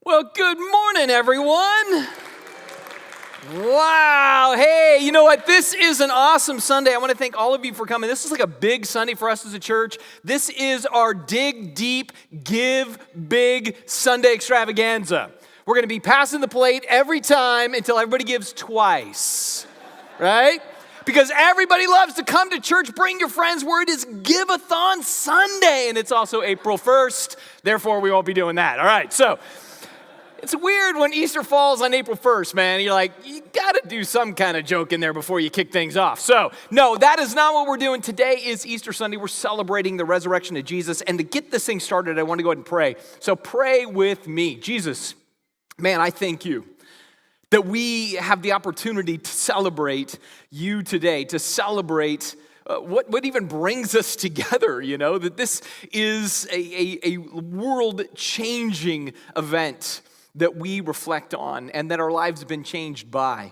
Well, good morning, everyone. Wow. Hey, you know what? This is an awesome Sunday. I want to thank all of you for coming. This is like a big Sunday for us as a church. This is our Dig Deep, Give Big Sunday extravaganza. We're going to be passing the plate every time until everybody gives twice, right? Because everybody loves to come to church. Bring your friends where it is Give-a-thon Sunday. And it's also April 1st. Therefore, we won't be doing that. All right, so it's weird when Easter falls on April 1st, man. You're like, you got to do some kind of joke in there before you kick things off. So, no, that is not what we're doing. Today is Easter Sunday. We're celebrating the resurrection of Jesus. And to get this thing started, I want to go ahead and pray. So pray with me. Jesus, man, I thank you that we have the opportunity to celebrate you today, to celebrate what even brings us together, you know, that this is a world-changing event that we reflect on and that our lives have been changed by.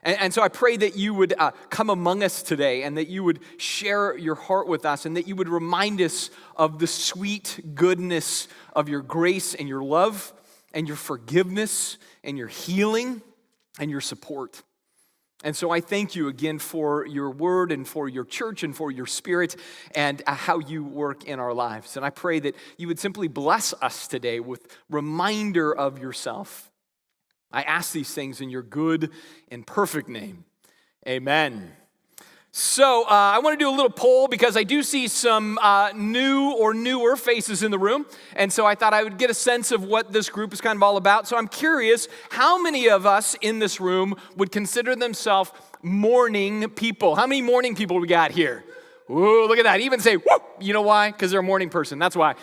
And so I pray that you would come among us today and that you would share your heart with us and that you would remind us of the sweet goodness of your grace and your love and your forgiveness and your healing and your support. And so I thank you again for your word and for your church and for your spirit and how you work in our lives. And I pray that you would simply bless us today with reminder of yourself. I ask these things in your good and perfect name. Amen. So I want to do a little poll because I do see some new or newer faces in the room. And so I thought I would get a sense of what this group is kind of all about. So I'm curious, how many of us in this room would consider themselves morning people? How many morning people we got here? Ooh, look at that. Even say, whoop. You know why? Because they're a morning person. That's why.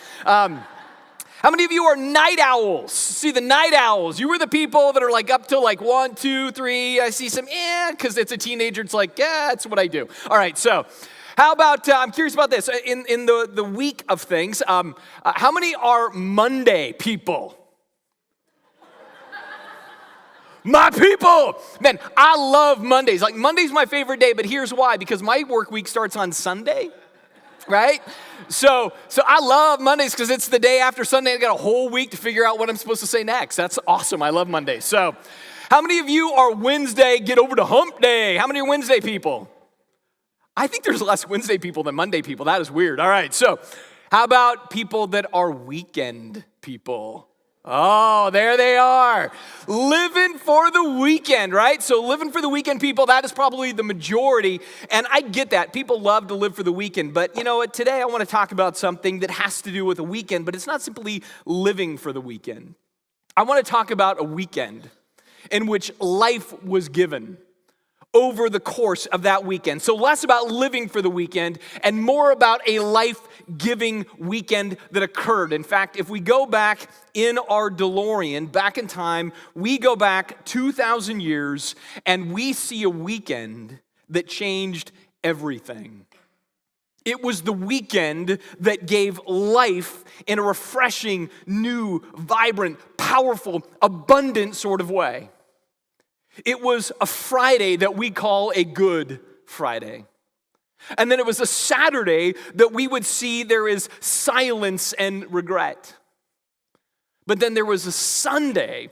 How many of you are night owls? See, the night owls, you were the people that are like up till like 1, 2, 3. I see some, because it's a teenager. It's like, yeah, that's what I do. All right, so how about, I'm curious about this. In the week of things, how many are Monday people? My people! Man, I love Mondays. Like, Monday's my favorite day, but here's why. Because my work week starts on Sunday. Right? So I love Mondays because it's the day after Sunday. I got a whole week to figure out what I'm supposed to say next. That's awesome. I love Mondays. So how many of you are Wednesday, get over to hump day? How many are Wednesday people? I think there's less Wednesday people than Monday people. That is weird. All right. So how about people that are weekend people? Oh, there they are. Living for the weekend, right? So living for the weekend people, that is probably the majority. And I get that. People love to live for the weekend. But you know what? Today I want to talk about something that has to do with a weekend, but it's not simply living for the weekend. I want to talk about a weekend in which life was given over the course of that weekend. So less about living for the weekend and more about a life-giving weekend that occurred. In fact, if we go back in our DeLorean, back in time, we go back 2,000 years and we see a weekend that changed everything. It was the weekend that gave life in a refreshing, new, vibrant, powerful, abundant sort of way. It was a Friday that we call a Good Friday. And then it was a Saturday that we would see there is silence and regret. But then there was a Sunday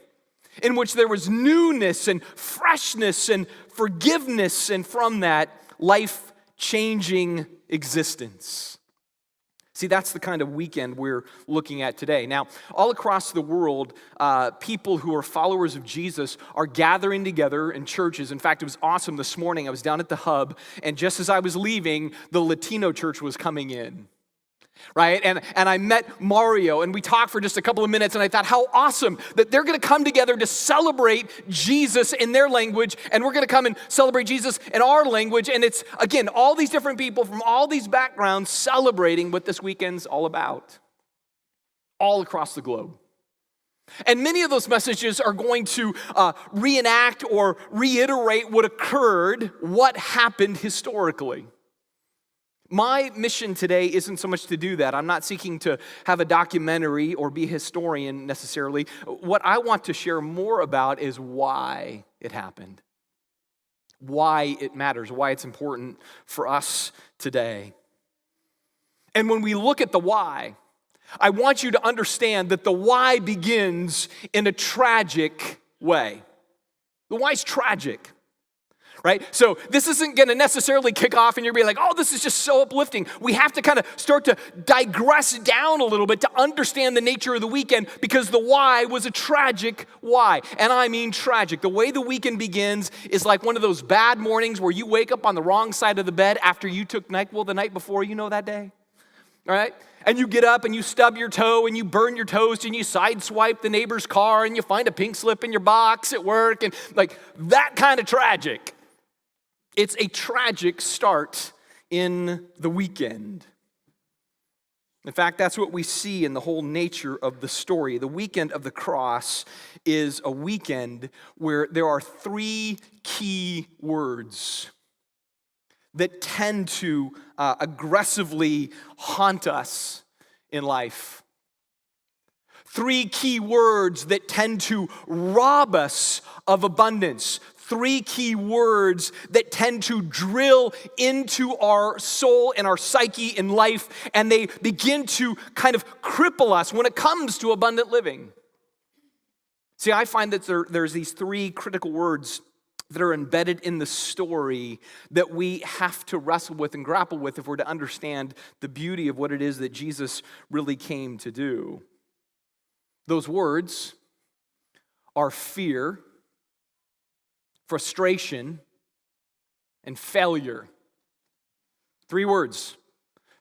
in which there was newness and freshness and forgiveness, and from that, life-changing existence. See, that's the kind of weekend we're looking at today. Now, all across the world, people who are followers of Jesus are gathering together in churches. In fact, it was awesome this morning. I was down at the hub, and just as I was leaving, the Latino church was coming in. Right? And I met Mario, and we talked for just a couple of minutes, and I thought, how awesome that they're going to come together to celebrate Jesus in their language, and we're going to come and celebrate Jesus in our language. And it's, again, all these different people from all these backgrounds celebrating what this weekend's all about, all across the globe. And many of those messages are going to reenact or reiterate what occurred, what happened historically. My mission today isn't so much to do that. I'm not seeking to have a documentary or be a historian necessarily. What I want to share more about is why it happened, why it matters, why it's important for us today. And when we look at the why, I want you to understand that the why begins in a tragic way. The why's tragic, right? So this isn't going to necessarily kick off and you're going to be like, oh, this is just so uplifting. We have to kind of start to digress down a little bit to understand the nature of the weekend, because the why was a tragic why. And I mean tragic. The way the weekend begins is like one of those bad mornings where you wake up on the wrong side of the bed after you took NyQuil the night before, you know that day, all right? And you get up and you stub your toe and you burn your toast and you sideswipe the neighbor's car and you find a pink slip in your box at work, and like that kind of tragic. It's a tragic start in the weekend. In fact, that's what we see in the whole nature of the story. The weekend of the cross is a weekend where there are three key words that tend to aggressively haunt us in life. Three key words that tend to rob us of abundance. Three key words that tend to drill into our soul and our psyche in life, and they begin to kind of cripple us when it comes to abundant living. See, I find that there's these three critical words that are embedded in the story that we have to wrestle with and grapple with if we're to understand the beauty of what it is that Jesus really came to do. Those words are fear, frustration, and failure. Three words: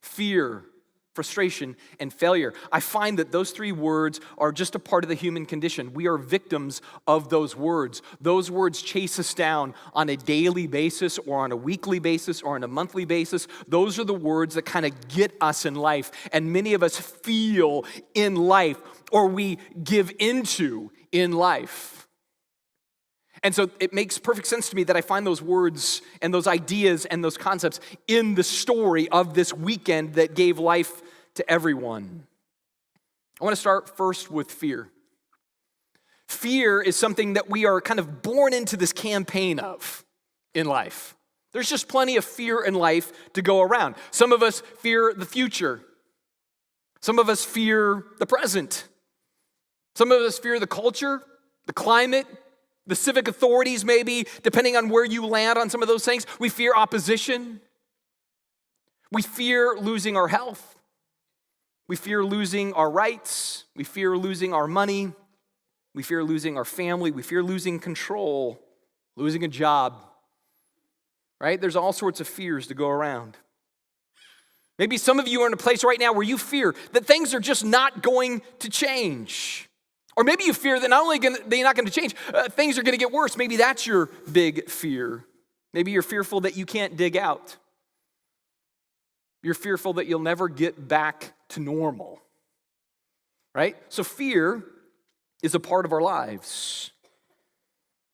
fear, frustration, and failure. I find that those three words are just a part of the human condition. We are victims of those words. Those words chase us down on a daily basis or on a weekly basis or on a monthly basis. Those are the words that kind of get us in life. And many of us feel in life, or we give into in life. And so it makes perfect sense to me that I find those words and those ideas and those concepts in the story of this weekend that gave life to everyone. I want to start first with fear. Fear is something that we are kind of born into this campaign of in life. There's just plenty of fear in life to go around. Some of us fear the future. Some of us fear the present. Some of us fear the culture, the climate, the civic authorities, maybe, depending on where you land on some of those things. We fear opposition. We fear losing our health. We fear losing our rights. We fear losing our money. We fear losing our family. We fear losing control, losing a job, right? There's all sorts of fears to go around. Maybe some of you are in a place right now where you fear that things are just not going to change. Or maybe you fear that not only they're not going to change, things are going to get worse. Maybe that's your big fear. Maybe you're fearful that you can't dig out. You're fearful that you'll never get back to normal, right? So fear is a part of our lives.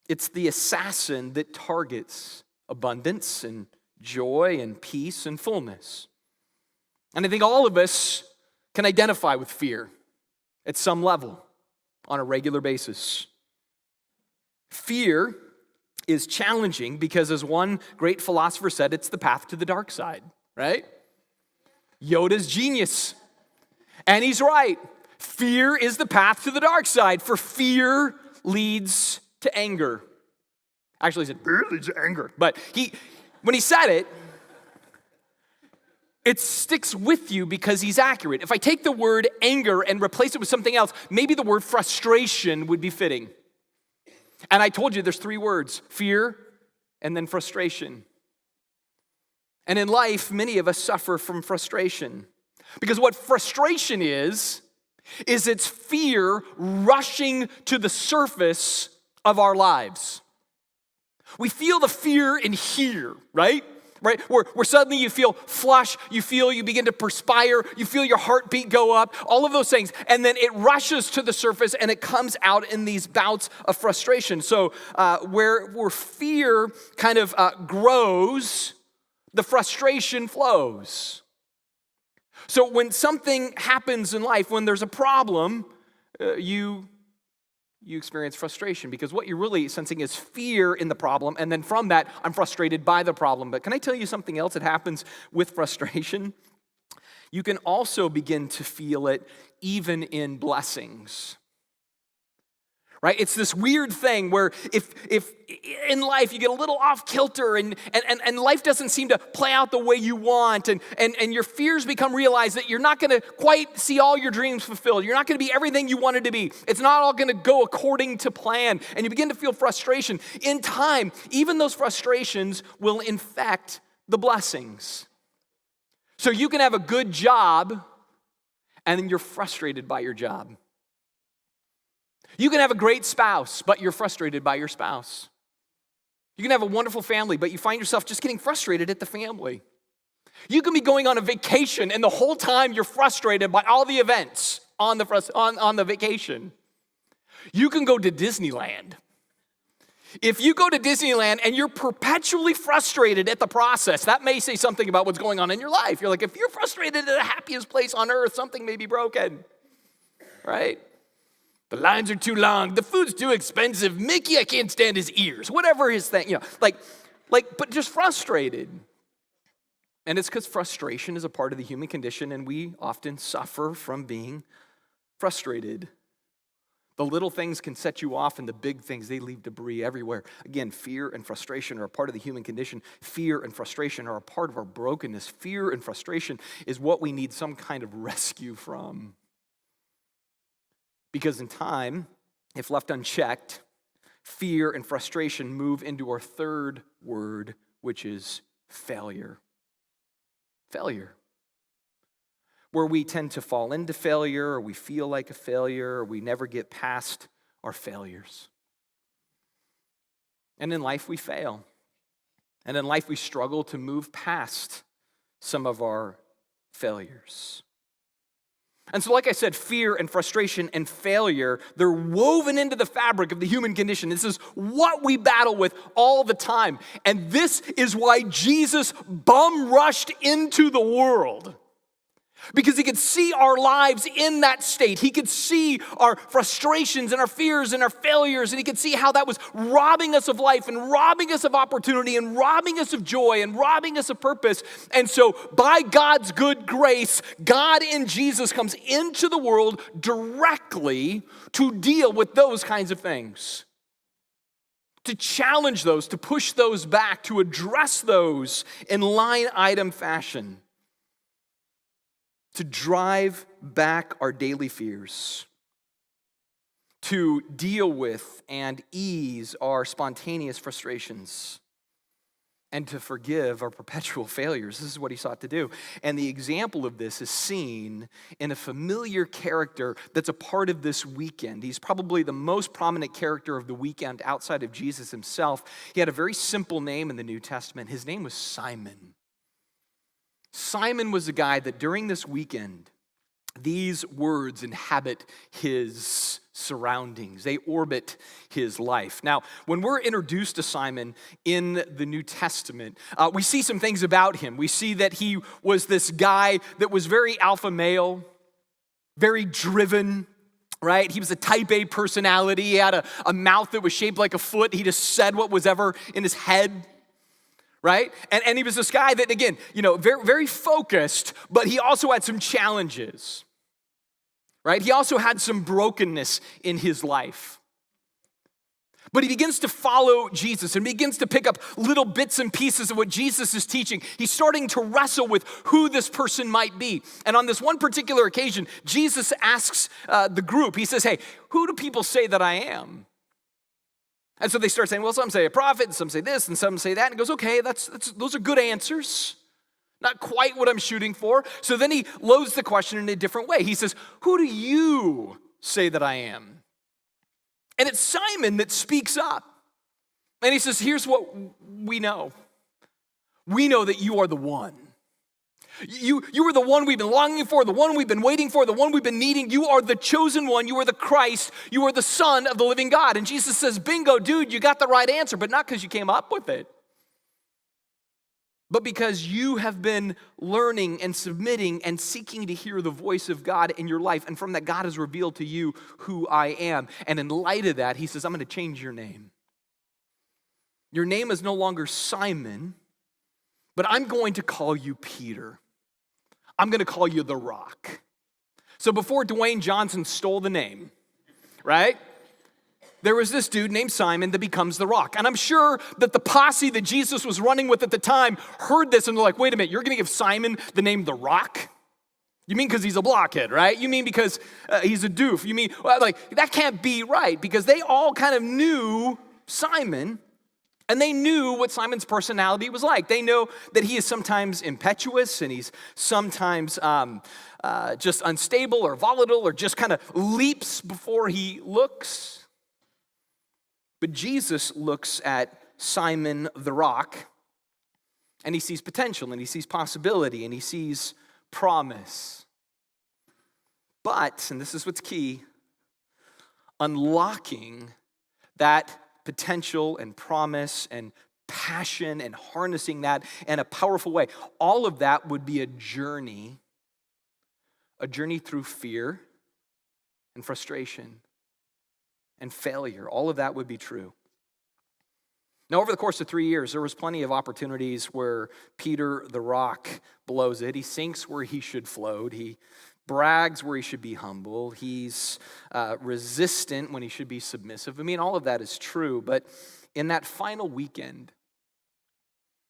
It's the assassin that targets abundance and joy and peace and fullness. And I think all of us can identify with fear at some level, on a regular basis. Fear is challenging because, as one great philosopher said, it's the path to the dark side, right? Yoda's genius. And he's right. Fear is the path to the dark side, for fear leads to anger. Actually, he said, fear leads to anger. But when he said it, it sticks with you because he's accurate. If I take the word anger and replace it with something else, maybe the word frustration would be fitting. And I told you there's three words: fear and then frustration. And in life, many of us suffer from frustration. Because what frustration is it's fear rushing to the surface of our lives. We feel the fear in here, right? Right? Where suddenly you feel flush, you begin to perspire, you feel your heartbeat go up, all of those things. And then it rushes to the surface and it comes out in these bouts of frustration. So where fear kind of grows, the frustration flows. So when something happens in life, when there's a problem, you experience frustration, because what you're really sensing is fear in the problem, and then from that, I'm frustrated by the problem. But can I tell you something else that happens with frustration? you can also begin to feel it even in blessings. Right? It's this weird thing where if in life you get a little off kilter and life doesn't seem to play out the way you want and your fears become realized that you're not going to quite see all your dreams fulfilled. You're not going to be everything you wanted to be. It's not all going to go according to plan. And you begin to feel frustration. In time, even those frustrations will infect the blessings. So you can have a good job and then you're frustrated by your job. You can have a great spouse, but you're frustrated by your spouse. You can have a wonderful family, but you find yourself just getting frustrated at the family. You can be going on a vacation, and the whole time you're frustrated by all the events on the vacation. You can go to Disneyland. If you go to Disneyland and you're perpetually frustrated at the process, that may say something about what's going on in your life. You're like, if you're frustrated at the happiest place on earth, something may be broken, right? The lines are too long. The food's too expensive. Mickey, I can't stand his ears. Whatever his thing, but just frustrated. And it's because frustration is a part of the human condition, and we often suffer from being frustrated. The little things can set you off, and the big things, they leave debris everywhere. Again, fear and frustration are a part of the human condition. Fear and frustration are a part of our brokenness. Fear and frustration is what we need some kind of rescue from. Because in time, if left unchecked, fear and frustration move into our third word, which is failure. Failure. Where we tend to fall into failure, or we feel like a failure, or we never get past our failures. And in life, we fail. And in life, we struggle to move past some of our failures. And so, like I said, fear and frustration and failure, they're woven into the fabric of the human condition. This is what we battle with all the time. And this is why Jesus bum rushed into the world. Because he could see our lives in that state. He could see our frustrations and our fears and our failures, and he could see how that was robbing us of life and robbing us of opportunity and robbing us of joy and robbing us of purpose. And so by God's good grace, God in Jesus comes into the world directly to deal with those kinds of things. To challenge those, to push those back, to address those in line item fashion. To drive back our daily fears, to deal with and ease our spontaneous frustrations, and to forgive our perpetual failures. This is what he sought to do. And the example of this is seen in a familiar character that's a part of this weekend. He's probably the most prominent character of the weekend outside of Jesus himself. He had a very simple name in the New Testament. His name was Simon. Simon was a guy that during this weekend, these words inhabit his surroundings. They orbit his life. Now, when we're introduced to Simon in the New Testament, we see some things about him. We see that he was this guy that was very alpha male, very driven, right? He was a type A personality. He had a mouth that was shaped like a foot. He just said what was ever in his head. Right? And he was this guy that, again, very, very focused, but he also had some challenges. Right? He also had some brokenness in his life. But he begins to follow Jesus and begins to pick up little bits and pieces of what Jesus is teaching. He's starting to wrestle with who this person might be. And on this one particular occasion, Jesus asks the group, he says, hey, who do people say that I am? And so they start saying, well, some say a prophet, and some say this, and some say that. And he goes, okay, those are good answers. Not quite what I'm shooting for. So then he loads the question in a different way. He says, who do you say that I am? And it's Simon that speaks up. And he says, here's what we know. We know that you are the one. You are the one we've been longing for, the one we've been waiting for, the one we've been needing. You are the chosen one. You are the Christ. You are the Son of the living God. And Jesus says, bingo, dude, you got the right answer, but not because you came up with it, but because you have been learning and submitting and seeking to hear the voice of God in your life. And from that, God has revealed to you who I am. And in light of that, he says, I'm going to change your name. Your name is no longer Simon, but I'm going to call you Peter. I'm going to call you the Rock. So before Dwayne Johnson stole the name, right? There was this dude named Simon that becomes the Rock. And I'm sure that the posse that Jesus was running with at the time heard this and they're like, wait a minute, you're going to give Simon the name the Rock? You mean because he's a blockhead, right? You mean because he's a doof? You mean, well, like, that can't be right, because they all kind of knew Simon, and they knew what Simon's personality was like. They know that he is sometimes impetuous, and he's sometimes just unstable or volatile, or just kind of leaps before he looks. But Jesus looks at Simon the Rock, and he sees potential, and he sees possibility, and he sees promise. But, and this is what's key, unlocking that potential and promise and passion and harnessing that in a powerful way, all of that would be a journey through fear and frustration and failure. All of that would be true. Now, over the course of 3 years, there was plenty of opportunities where Peter the Rock blows it. He sinks where he should float. He brags where he should be humble. He's resistant when he should be submissive. I mean, all of that is true. But in that final weekend,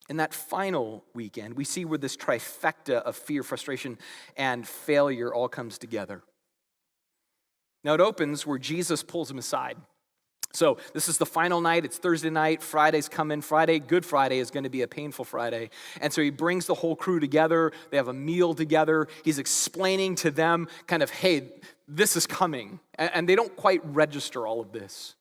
we see where this trifecta of fear, frustration, and failure all comes together. Now, it opens where Jesus pulls him aside. So this is the final night. It's Thursday night. Friday's coming. Good Friday is going to be a painful Friday. And so he brings the whole crew together. They have a meal together. He's explaining to them kind of, hey, this is coming. And they don't quite register all of this.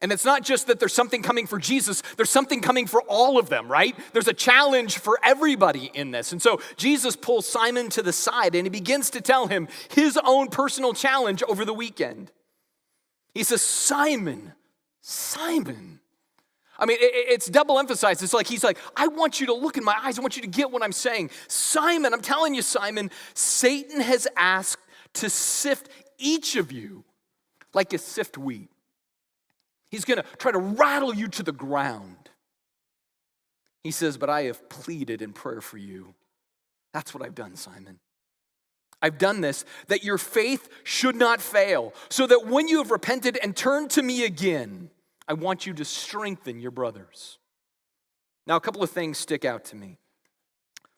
And it's not just that there's something coming for Jesus, there's something coming for all of them, right? There's a challenge for everybody in this. And so Jesus pulls Simon to the side and he begins to tell him his own personal challenge over the weekend. He says, Simon. I mean, it's double emphasized. It's like, he's like, I want you to look in my eyes. I want you to get what I'm saying. Simon, I'm telling you, Simon, Satan has asked to sift each of you like a sift wheat. He's going to try to rattle you to the ground. He says, but I have pleaded in prayer for you. That's what I've done, Simon. I've done this, that your faith should not fail, so that when you have repented and turned to me again, I want you to strengthen your brothers. Now, a couple of things stick out to me.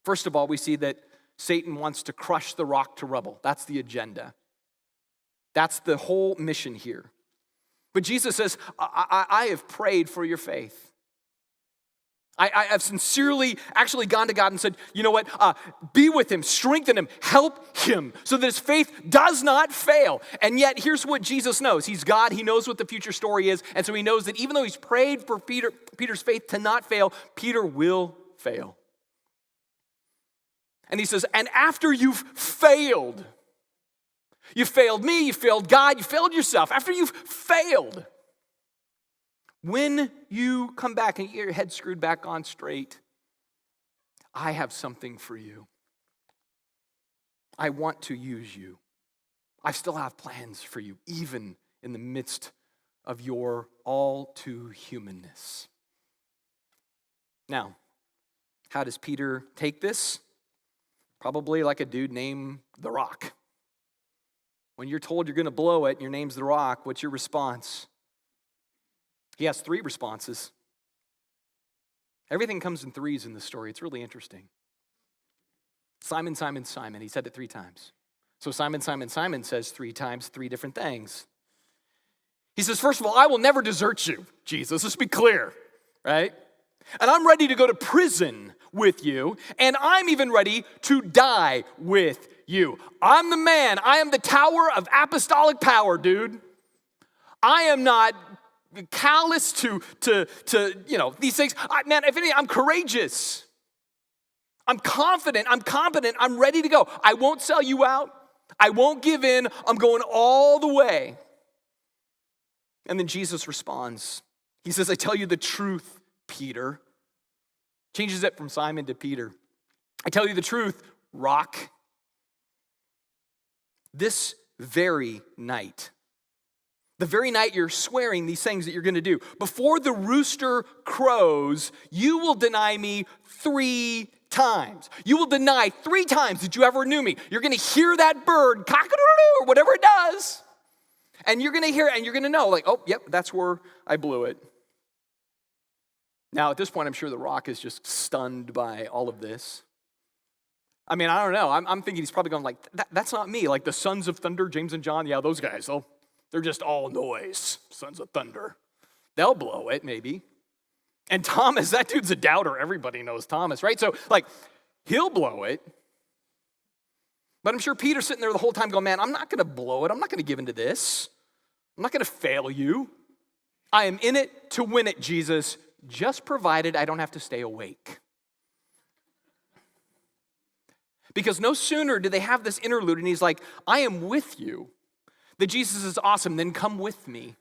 First of all, we see that Satan wants to crush the rock to rubble. That's the agenda. That's the whole mission here. But Jesus says, I have prayed for your faith. I have sincerely actually gone to God and said, you know what, be with him, strengthen him, help him so that his faith does not fail. And yet, here's what Jesus knows. He's God. He knows what the future story is. And so he knows that even though he's prayed for Peter's faith to not fail, Peter will fail. And he says, and after you've failed, you failed me, you failed God, you failed yourself. After you've failed, when you come back and get your head screwed back on straight, I have something for you. I want to use you. I still have plans for you, even in the midst of your all too humanness. Now, how does Peter take this? Probably like a dude named The Rock. When you're told you're going to blow it and your name's The Rock, what's your response? He has 3 responses. Everything comes in threes in this story. It's really interesting. Simon, Simon, Simon. He said it 3 times. So Simon, Simon, Simon says 3 times 3 different things. He says, first of all, I will never desert you, Jesus. Let's be clear, right? And I'm ready to go to prison with you, and I'm even ready to die with you. I'm the man. I am the tower of apostolic power, dude. I am not callous to these things. Man, if anything, I'm courageous. I'm confident. I'm competent. I'm ready to go. I won't sell you out. I won't give in. I'm going all the way. And then Jesus responds. He says, I tell you the truth, Peter. Changes it from Simon to Peter. I tell you the truth, Rock. This very night, the very night you're swearing these things that you're going to do, before the rooster crows, you will deny me 3 times. You will deny 3 times that you ever knew me. You're going to hear that bird, cock-a-doodle-doo, or whatever it does. And you're going to hear it, and you're going to know, like, oh, yep, that's where I blew it. Now, at this point, I'm sure the rock is just stunned by all of this. I mean, I don't know. I'm thinking he's probably going like, that's not me. Like the sons of thunder, James and John, yeah, those guys, they're just all noise, sons of thunder. They'll blow it, maybe. And Thomas, that dude's a doubter. Everybody knows Thomas, right? So, like, he'll blow it. But I'm sure Peter's sitting there the whole time going, man, I'm not going to blow it. I'm not going to give into this. I'm not going to fail you. I am in it to win it, Jesus, just provided I don't have to stay awake. Because no sooner do they have this interlude and he's like, I am with you. That Jesus is awesome, then come with me.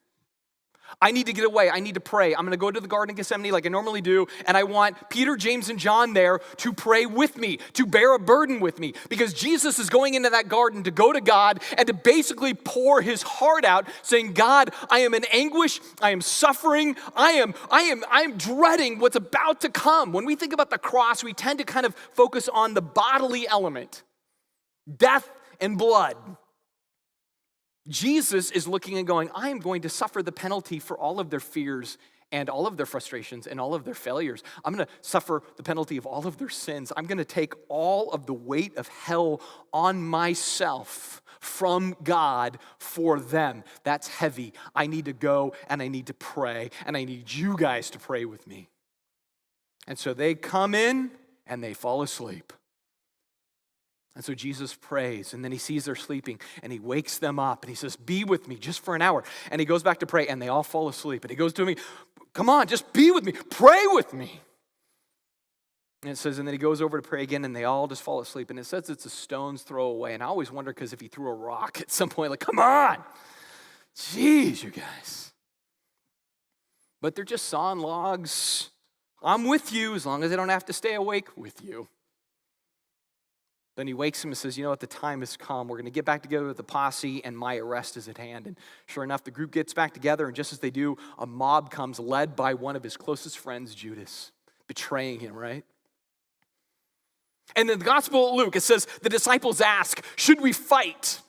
I need to get away. I need to pray. I'm going to go to the Garden of Gethsemane like I normally do, and I want Peter, James, and John there to pray with me, to bear a burden with me, because Jesus is going into that garden to go to God and to basically pour his heart out, saying, God, I am in anguish. I am suffering. I am dreading what's about to come. When we think about the cross, we tend to kind of focus on the bodily element, death and blood. Jesus is looking and going, I am going to suffer the penalty for all of their fears and all of their frustrations and all of their failures. I'm going to suffer the penalty of all of their sins. I'm going to take all of the weight of hell on myself from God for them. That's heavy. I need to go and I need to pray, and I need you guys to pray with me. And so they come in and they fall asleep. And so Jesus prays, and then he sees they're sleeping, and he wakes them up, and he says, be with me just for an hour. And he goes back to pray, and they all fall asleep. And he goes to me, come on, just be with me, pray with me. And it says, and then he goes over to pray again, and they all just fall asleep. And it says it's a stone's throw away. And I always wonder, because if he threw a rock at some point, like, come on, jeez, you guys. But they're just sawing logs. I'm with you as long as I don't have to stay awake with you. Then he wakes him and says, you know what, the time has come. We're going to get back together with the posse, and my arrest is at hand. And sure enough, the group gets back together, and just as they do, a mob comes led by one of his closest friends, Judas, betraying him, right? And in the Gospel of Luke, it says, the disciples ask, should we fight?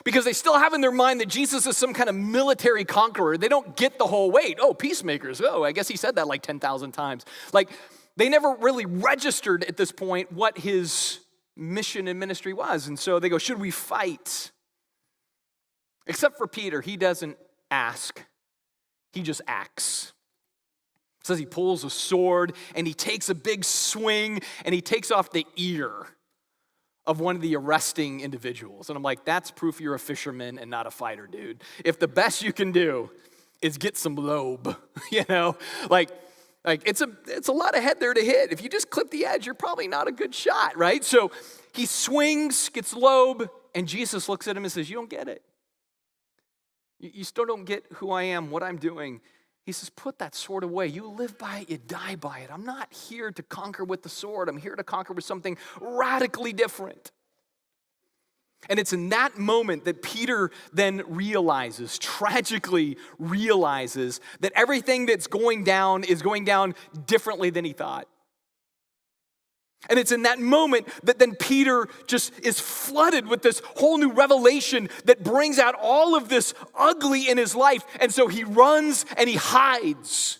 Because they still have in their mind that Jesus is some kind of military conqueror. They don't get the whole weight. Oh, peacemakers. Oh, I guess he said that like 10,000 times. Like, they never really registered at this point what his mission and ministry was. And so they go, should we fight? Except for Peter, he doesn't ask. He just acts. It says he pulls a sword and he takes a big swing and he takes off the ear of one of the arresting individuals. And I'm like, that's proof you're a fisherman and not a fighter, dude. If the best you can do is get some lobe, you know, like it's a lot of head there to hit. If you just clip the edge, you're probably not a good shot, right? So he swings, gets lobe, and Jesus looks at him and says, you don't get it. You still don't get who I am, what I'm doing. He says, put that sword away. You live by it, you die by it. I'm not here to conquer with the sword. I'm here to conquer with something radically different. And it's in that moment that Peter then realizes, tragically realizes, that everything that's going down is going down differently than he thought. And it's in that moment that then Peter just is flooded with this whole new revelation that brings out all of this ugly in his life. And so he runs and he hides,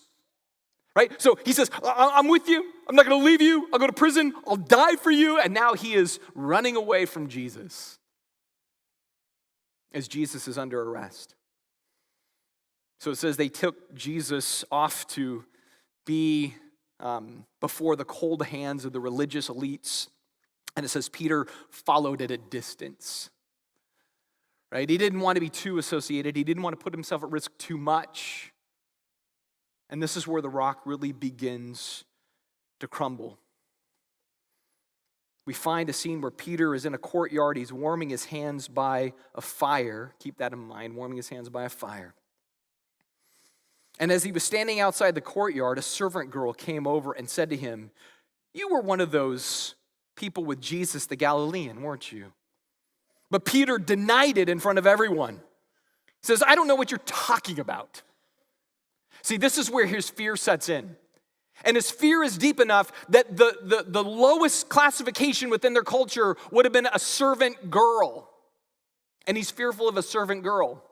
right? So he says, I'm with you. I'm not going to leave you. I'll go to prison. I'll die for you. And now he is running away from Jesus as Jesus is under arrest. So it says they took Jesus off to be before the cold hands of the religious elites. And it says Peter followed at a distance. Right? He didn't want to be too associated. He didn't want to put himself at risk too much. And this is where the rock really begins to crumble. We find a scene where Peter is in a courtyard. He's warming his hands by a fire. Keep that in mind, warming his hands by a fire. And as he was standing outside the courtyard, a servant girl came over and said to him, you were one of those people with Jesus the Galilean, weren't you? But Peter denied it in front of everyone. He says, I don't know what you're talking about. See, this is where his fear sets in. And his fear is deep enough that the lowest classification within their culture would have been a servant girl. And he's fearful of a servant girl.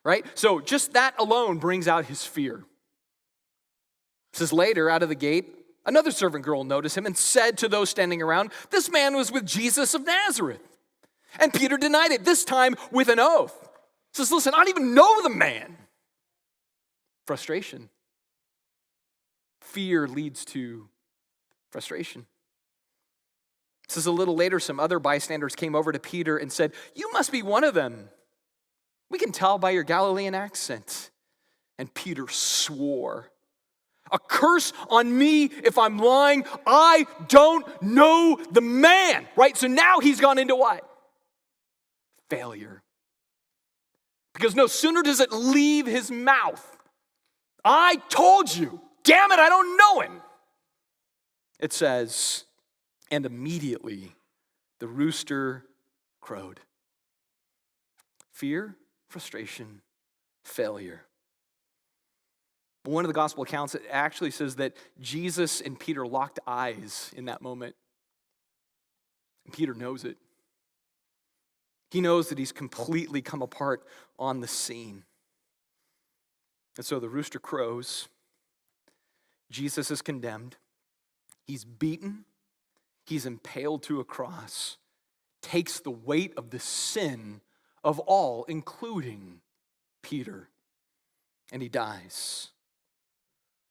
Right? So just that alone brings out his fear. It says later, out of the gate, another servant girl noticed him and said to those standing around, "This man was with Jesus of Nazareth." And Peter denied it, this time with an oath. He says, "Listen, I don't even know the man." Frustration. Fear leads to frustration. It says a little later, some other bystanders came over to Peter and said, "You must be one of them. We can tell by your Galilean accent." And Peter swore, "A curse on me if I'm lying. I don't know the man." Right? So now he's gone into what? Failure. Because no sooner does it leave his mouth, "I told you. Damn it, I don't know him." It says, and immediately the rooster crowed. Fear, frustration, failure. One of the gospel accounts, it actually says that Jesus and Peter locked eyes in that moment. And Peter knows it. He knows that he's completely come apart on the scene. And so the rooster crows. Jesus is condemned. He's beaten. He's impaled to a cross. Takes the weight of the sin of all, including Peter. And he dies.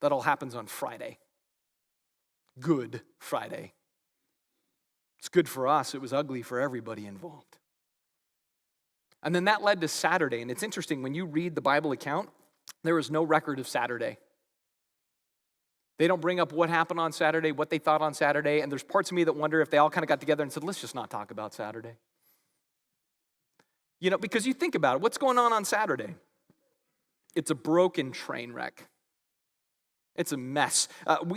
That all happens on Friday. Good Friday. It's good for us. It was ugly for everybody involved. And then that led to Saturday. And it's interesting, when you read the Bible account, there is no record of Saturday. They don't bring up what happened on Saturday, what they thought on Saturday, and there's parts of me that wonder if they all kind of got together and said, let's just not talk about Saturday. You know, because you think about it, what's going on Saturday? It's a broken train wreck. It's a mess.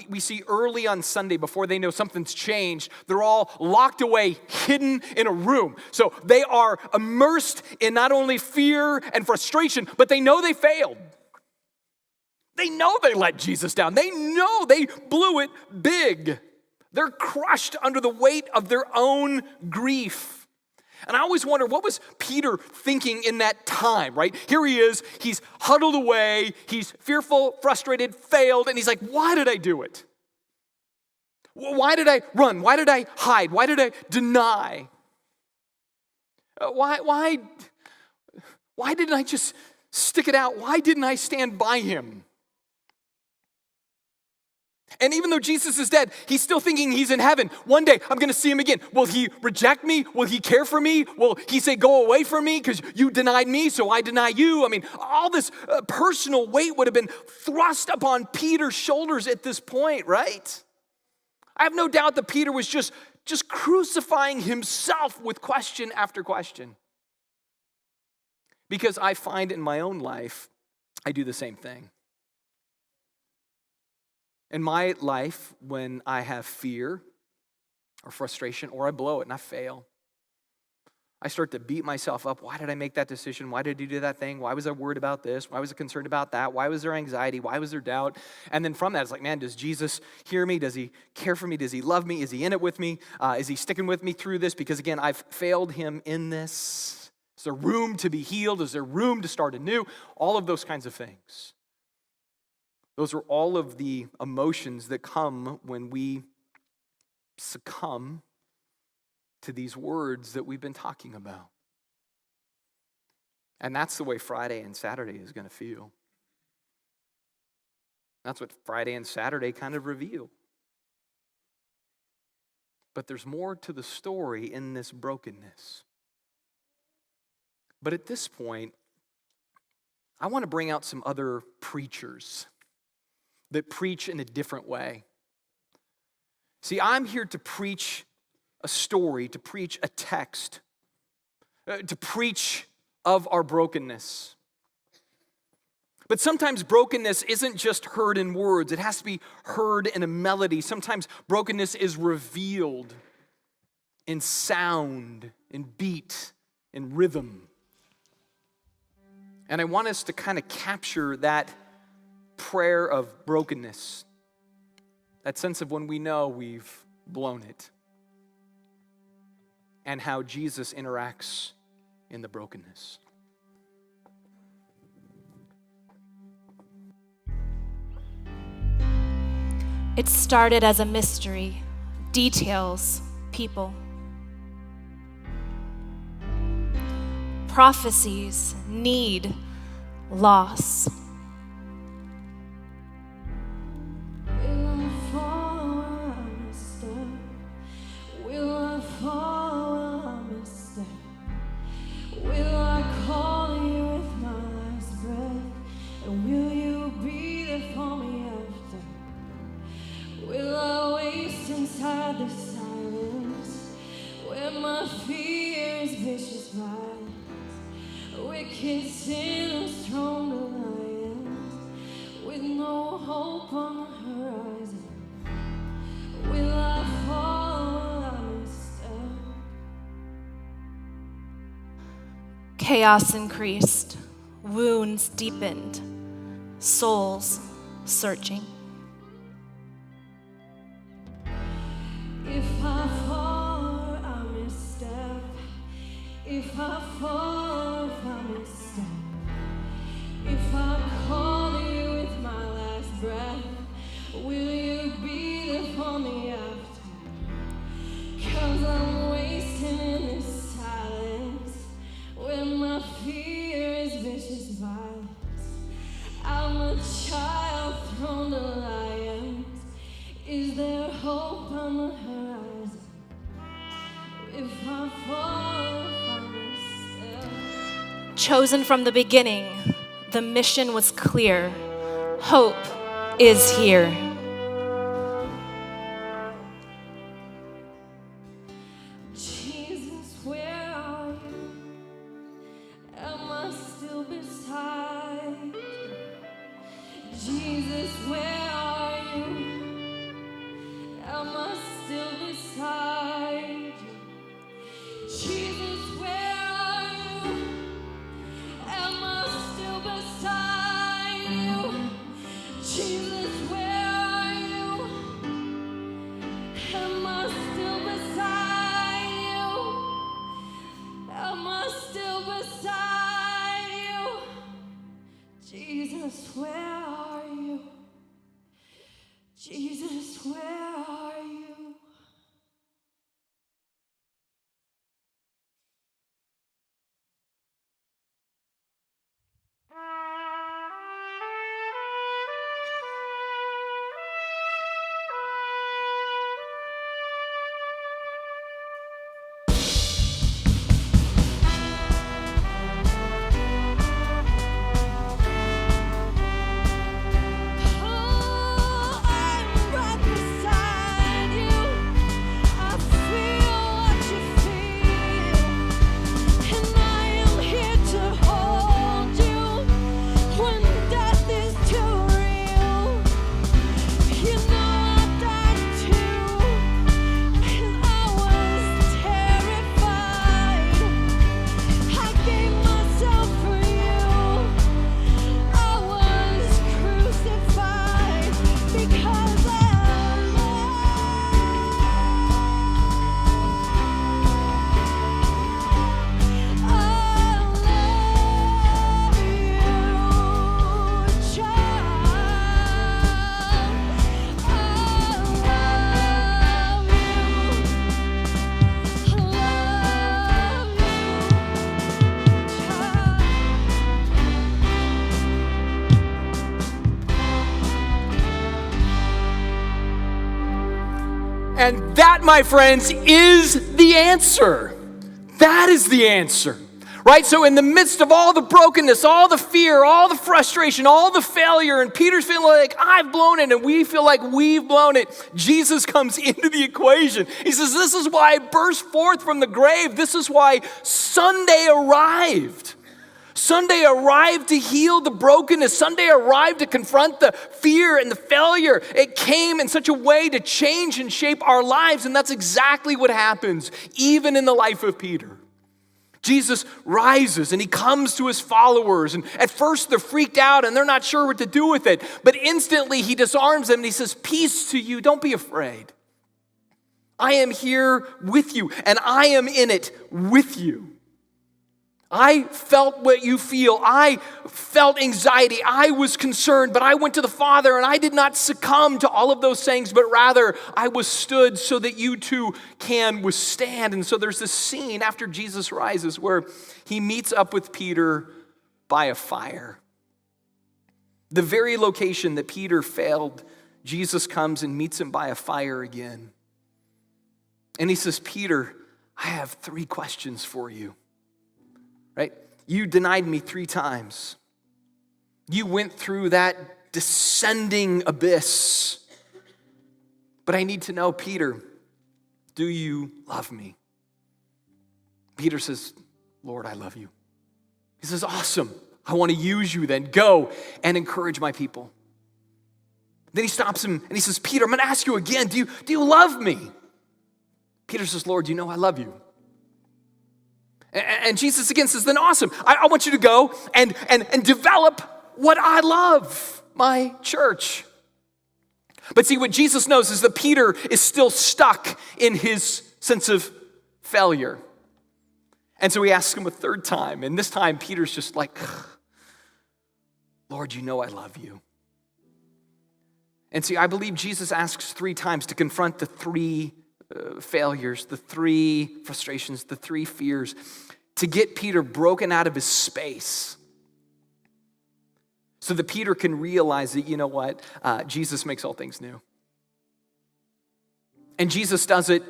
We see early on Sunday, before they know something's changed, they're all locked away, hidden in a room. So they are immersed in not only fear and frustration, but they know they failed. They know they let Jesus down. They know they blew it big. They're crushed under the weight of their own grief. And I always wonder, what was Peter thinking in that time, right? Here he is, he's huddled away, he's fearful, frustrated, failed, and he's like, why did I do it? Why did I run? Why did I hide? Why did I deny? Why didn't I just stick it out? Why didn't I stand by him? And even though Jesus is dead, he's still thinking he's in heaven. One day, I'm going to see him again. Will he reject me? Will he care for me? Will he say, go away from me because you denied me, so I deny you? I mean, all this personal weight would have been thrust upon Peter's shoulders at this point, right? I have no doubt that Peter was just crucifying himself with question after question. Because I find in my own life, I do the same thing. In my life, when I have fear or frustration, or I blow it and I fail, I start to beat myself up. Why did I make that decision? Why did I do that thing? Why was I worried about this? Why was I concerned about that? Why was there anxiety? Why was there doubt? And then from that, it's like, man, does Jesus hear me? Does he care for me? Does he love me? Is he in it with me? Is he sticking with me through this? Because again, I've failed him in this. Is there room to be healed? Is there room to start anew? All of those kinds of things. Those are all of the emotions that come when we succumb to these words that we've been talking about. And that's the way Friday and Saturday is going to feel. That's what Friday and Saturday kind of reveal. But there's more to the story in this brokenness. But at this point, I want to bring out some other preachers that preach in a different way. See, I'm here to preach a story, to preach a text, to preach of our brokenness. But sometimes brokenness isn't just heard in words, it has to be heard in a melody. Sometimes brokenness is revealed in sound, in beat, in rhythm. And I want us to kind of capture that prayer of brokenness. That sense of when we know we've blown it. And how Jesus interacts in the brokenness. It started as a mystery, details, people. Prophecies, need, loss. Wicked sinners thrown to lions with no hope on the horizon. Will I fall? Will I misstep? Chaos increased, wounds deepened, souls searching. If I fall, I misstep. If I fall, if I misstep. If I call you with my last breath, will you be there for me after? 'Cause I'm wasting in this silence where my fear is vicious violence. I'm a child thrown to lions. Is there hope on the horizon? If I fall, if I misstep. Chosen from the beginning, the mission was clear. Hope is here. Jesus, where are you? Am I still beside you? Jesus, where are you? Am I still beside you? Jesus, where are you? Am I still beside you? Jesus, where are you? Am I still beside you? Am I still beside you? Jesus, where are you? Jesus, where are you? Oh, I'm right beside you. I feel what you feel, and I am here to hold you when death is too real. You know I died too, and I was terrified. I gave myself for you. I was crucified because I love you, child. I love And that, my friends, is the answer. That is the answer, right? So in the midst of all the brokenness, all the fear, all the frustration, all the failure, and Peter's feeling like, I've blown it, and we feel like we've blown it, Jesus comes into the equation. He says, this is why I burst forth from the grave. This is why Sunday arrived. Sunday arrived to heal the brokenness. Sunday arrived to confront the fear and the failure. It came in such a way to change and shape our lives, and that's exactly what happens, even in the life of Peter. Jesus rises and he comes to his followers. And at first they're freaked out and they're not sure what to do with it. But instantly he disarms them and he says, peace to you, don't be afraid. I am here with you and I am in it with you. I felt what you feel. I felt anxiety. I was concerned, but I went to the Father and I did not succumb to all of those things, but rather I withstood so that you too can withstand. And so there's this scene after Jesus rises where he meets up with Peter by a fire. The very location that Peter failed, Jesus comes and meets him by a fire again. And he says, Peter, I have 3 questions for you. Right? You denied me 3 times. You went through that descending abyss. But I need to know, Peter, do you love me? Peter says, Lord, I love you. He says, awesome. I want to use you then. Go and encourage my people. Then he stops him and he says, Peter, I'm going to ask you again, do you love me? Peter says, Lord, you know I love you. And Jesus again says, then awesome. I want you to go and develop what I love, my church. But see, what Jesus knows is that Peter is still stuck in his sense of failure. And so he asks him a 3rd time. And this time, Peter's just like, Lord, you know I love you. And see, I believe Jesus asks 3 times to confront the 3 failures, the 3 frustrations, the 3 fears, to get Peter broken out of his space so that Peter can realize that, you know what, Jesus makes all things new. And Jesus does it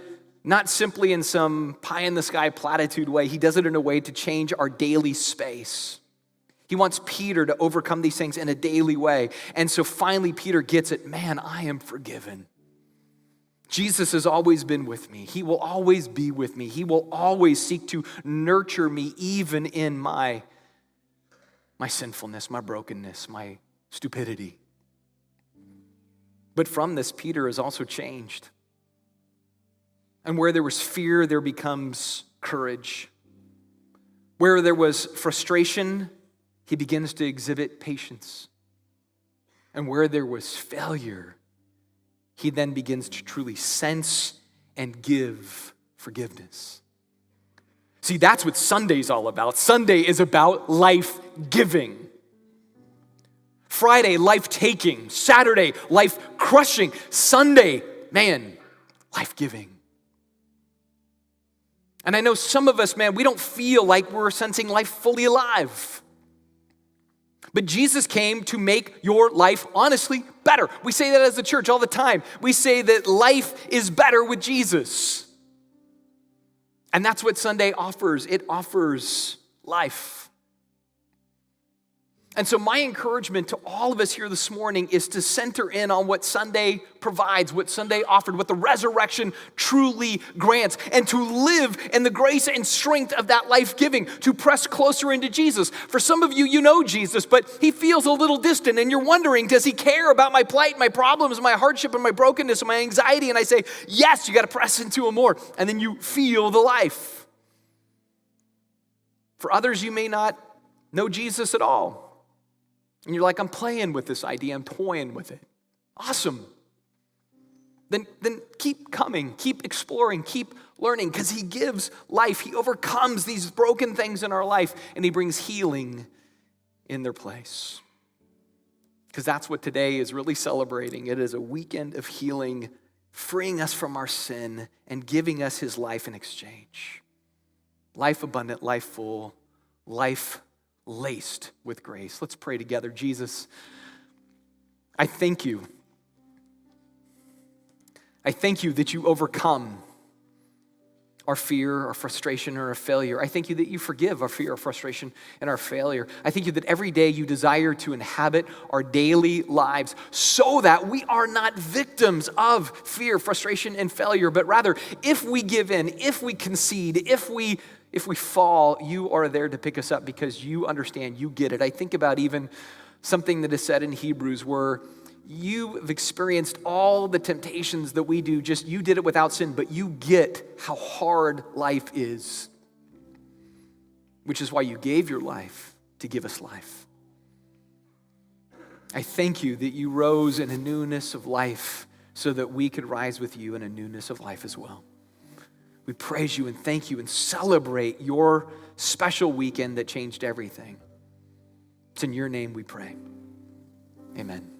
not simply in some pie-in-the-sky platitude way. He does it in a way to change our daily space. He wants Peter to overcome these things in a daily way. And so finally Peter gets it, man, I am forgiven. Jesus has always been with me. He will always be with me. He will always seek to nurture me even in my sinfulness, my brokenness, my stupidity. But from this, Peter is also changed. And where there was fear, there becomes courage. Where there was frustration, he begins to exhibit patience. And where there was failure, he then begins to truly sense and give forgiveness. See, that's what Sunday's all about. Sunday is about life giving. Friday, life taking. Saturday, life crushing. Sunday, man, life giving. And I know some of us, man, we don't feel like we're sensing life fully alive. But Jesus came to make your life honestly better. We say that as a church all the time. We say that life is better with Jesus. And that's what Sunday offers. It offers life. And so my encouragement to all of us here this morning is to center in on what Sunday provides, what Sunday offered, what the resurrection truly grants, and to live in the grace and strength of that life-giving, to press closer into Jesus. For some of you, you know Jesus, but he feels a little distant, and you're wondering, does he care about my plight, my problems, my hardship, and my brokenness, and my anxiety? And I say, yes, you got to press into him more, and then you feel the life. For others, you may not know Jesus at all. And you're like, I'm playing with this idea, I'm toying with it. Awesome. Then keep coming, keep exploring, keep learning, because he gives life. He overcomes these broken things in our life, and he brings healing in their place. Because that's what today is really celebrating. It is a weekend of healing, freeing us from our sin, and giving us his life in exchange. Life abundant, life full, life laced with grace. Let's pray together. Jesus, I thank you. I thank you that you overcome our fear, our frustration, or our failure. I thank you that you forgive our fear, our frustration, and our failure. I thank you that every day you desire to inhabit our daily lives so that we are not victims of fear, frustration, and failure, but rather, if we give in, if we concede, if we fall, you are there to pick us up because you understand, you get it. I think about even something that is said in Hebrews where you've experienced all the temptations that we do, just you did it without sin, but you get how hard life is. which is why you gave your life to give us life. I thank you that you rose in a newness of life so that we could rise with you in a newness of life as well. We praise you and thank you and celebrate your special weekend that changed everything. It's in your name we pray. Amen.